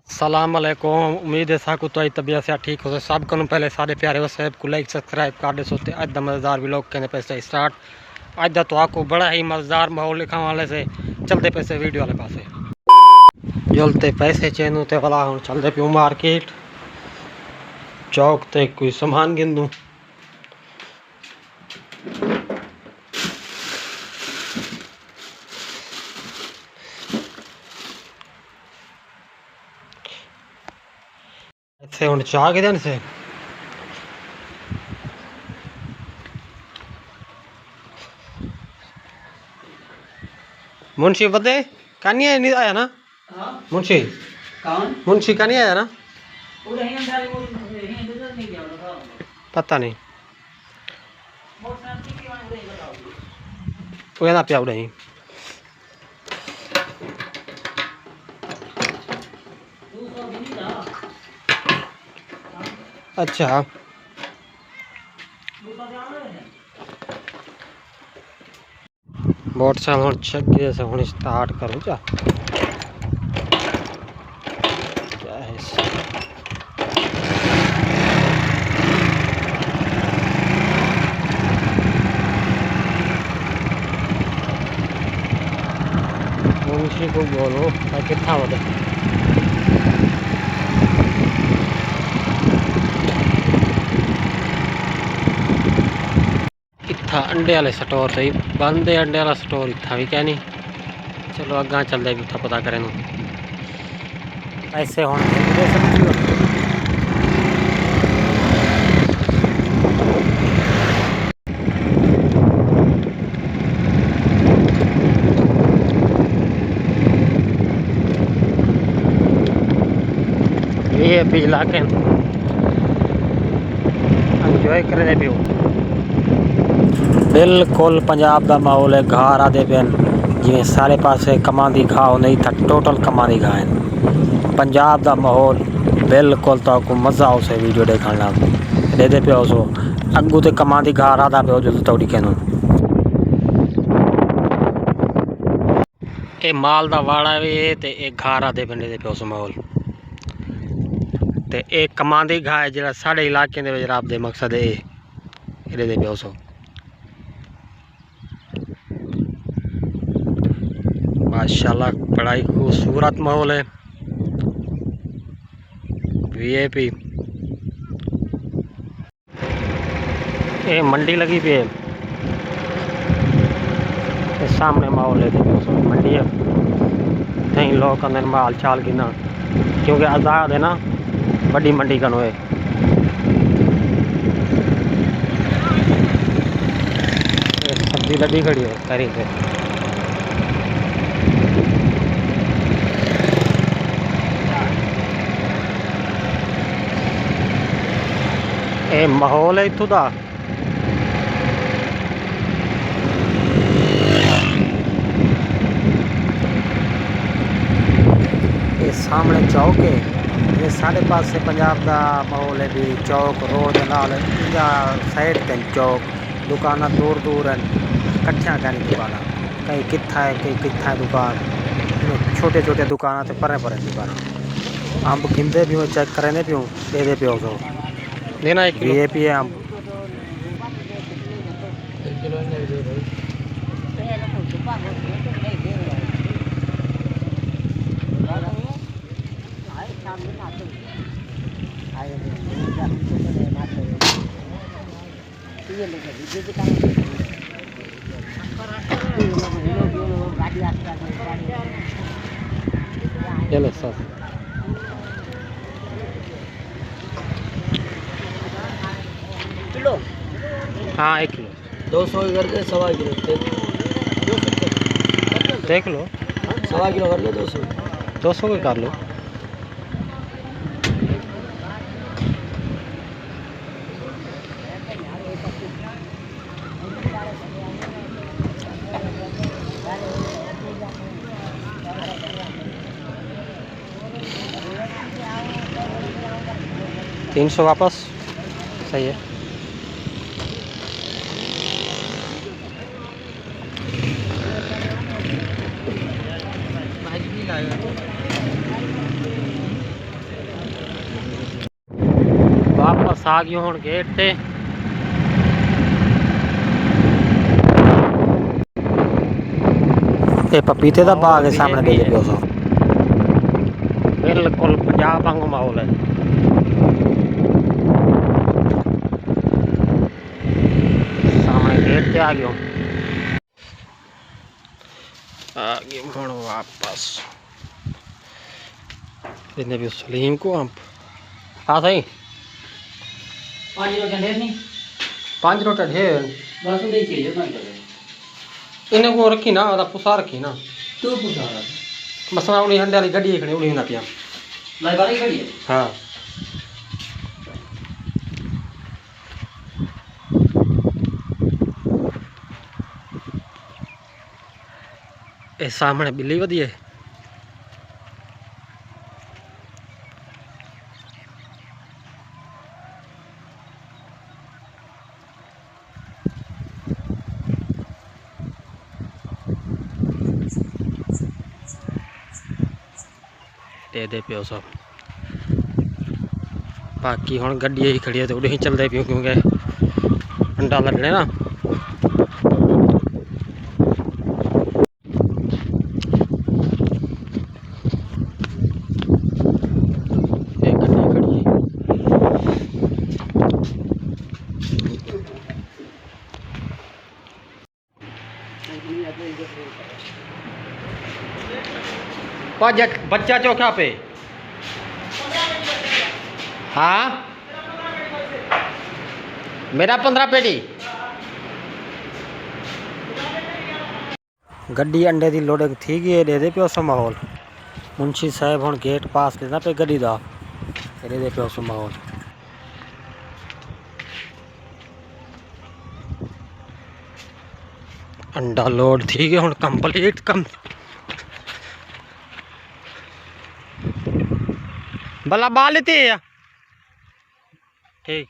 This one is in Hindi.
अस्सलाम वालेकुम। उम्मीद है साकु तो तबीयत से ठीक हो। सब को पहले सारे प्यारे वसैब को लाइक सब्सक्राइब कर दे सोते अज मज़ेदार व्लॉग कहने पैसे स्टार्ट। अज तो आपको बड़ा ही मज़ेदार माहौल लिखा वाले से चलते पैसे वीडियो वाले पासे जुलते पैसे चैनू ते वाला हूँ चलते प्यू मार्केट चौक ते कोई सामान गिनूँ। ऐसे हूँ चाह के दिन से मुंशी बदे का नहीं आया ना। मुंशी मुंशी का नहीं आया ना। पता नहीं वो ना प्याऊ नहीं। अच्छा बहुत साल हम छगे से हम स्टार्ट करूँ क्या है मुंशी को बोलो कितना हो गया। इतना अंडे वाले स्टोर सही बंद है। अंडे वाला स्टोर इतना भी क्या नहीं। चलो अगर चलते भी पता करें ऐसे होने ये भी इलाके एंजॉय करें भी बिल्कुल पंजाब का माहौल है। घर आते पे जिमें सारे पास कमांदी घाव नहीं था टोटल कमांदी घा है। पंजाब का माहौल बिल्कुल तो मज़ा उसे वीडियो देखना दे पे सो अगू तो कमांदी घा रहा पे जो तोड़ी कहूँ ये माल का वाड़ा भी है तो एक घर आते पिंड दे पे उस माहौल तो एक कमांदी घा है जो साढ़े इलाके रब दे मकसद है ये पे उस माशाल्लाह बड़ा ही खूबसूरत माहौल है। वीआईपी ये मंडी लगी भी है। सामने माहौल है मंडी है कहीं लोग अंदर माल चाल गिना क्योंकि आज़ाद है ना बड़ी मंडी कनो है। सब्जी लगी खड़ी है करी से ये माहौल है इतों का सामने चौक है। ये साढ़े पास से पंजाब का माहौल है भी चौक रोड नाल या साइड के चौक दुकाना दूर दूर हैं कट्ठिया कहीं दुकान कहीं कित्था है कहीं कित्था है दुकान छोटे छोटे दुकान से परे परे दुकान अंब गिनते भी चेक करें पियूँ दे पियो सो लेना एक वीआईपी है अंब चलो सर किलो हाँ 1 किलो 200 करके 1.25 किलो देख लो 1.25 किलो करके 200 200 के कर लो। $300 वापस सही है। वापस आ गई हूँ गेट से। ये पपीते का बाग है सामने देखे पियो सो, बिल्कुल पंजाब वांगू माहौल है। सामने गेट पे आ गया हूँ वापस। इतने भी सलीम को हम हाँ सही 5 रोटियां ढेर नहीं 5 रोटा ढेर बस उड़े चाहिए ना करे इन्हें को रखी ना पुसा रखी ना तू पूछा रहा बस उड़ी हंडे वाली गड्डी खड़ी उड़ी ना पिया लाई बारी खड़ी है। हाँ ये सामने बिल्ली वधी है। दे पियो सब बाकी हुण गड्डी ही खड़ी है तो उड़ी चलते पियो क्योंकि अंडा लड़ने ना। बच्चा चौथा पे हाँ मेरा 15 पेटी गड्डी अंडे की लोडिंग थी गई दे पियो सो माहौल। मुंशी साहब हुण गेट पास लेना पे गड्डी का दे पियो सो माहौल। अंडा लोड थी गए हुण कंप्लीट कम भला बाल लेते ठीक।